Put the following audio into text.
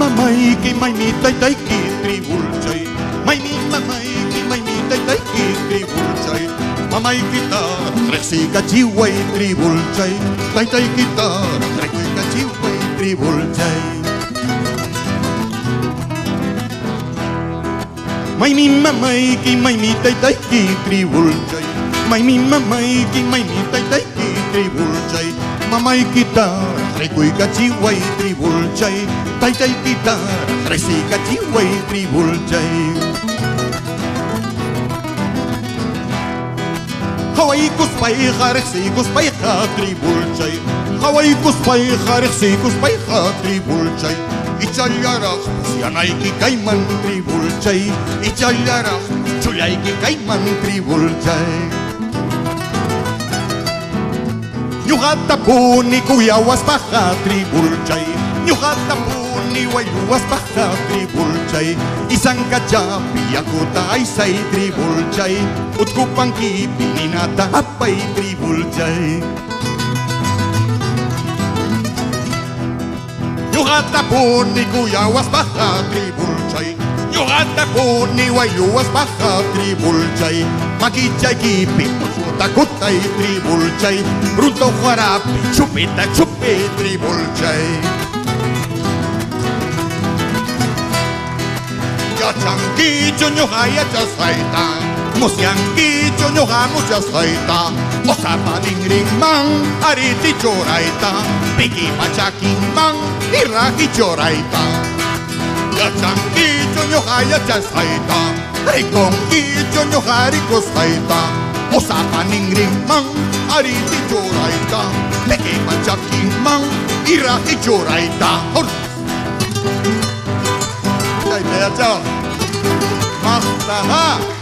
mamaiki maimi taitaiki tribulchay maimi mamaiki maimi taitaiki tribulchay mamaiki tar trexika chiway tribulchay taitaiki tar trexika chiway tribulchay maimi mamaiki maimi taitaiki tribulchay maimi mamaiki maimi taitaiki tribulchay mamaiki tar trexika chiway tribulchay taitaiki tar trexika chiway tribulchay Hawaikus paiha rexikus paiha tribulchay Hawaikus paiha rexikus paiha tribulchay Ichallarak sianaiki kaiman tribulchay Ichallarak chulaiki kaiman tribulchay Ñuqata puni kuyawas paja tribulchay Ñuqata puni wayuwas paja tribulchay Isankachapi yakuta aysay tribulchay Utkupankipi ninata apay tribulchay Ñuqata puni kuyawas paja tribulchay Ñuqata puni wayuwas paja tribulchay Makichaykipi takutay tribulchay Bruto huarapi chupita chupi tribulchay Yachankicho ñuqa yachasqayta Musyankicho ñuqa musyasqayta Osapaninrinman ariti chorayta Piki pachakinman iraqi chorayta Yachankicho ñuqa yachasqayta Rikonkicho ñuqa rikusqayta Osapaninrinman ariti chorayta Piki pachakinman iraqi chorayta Chao. Basta.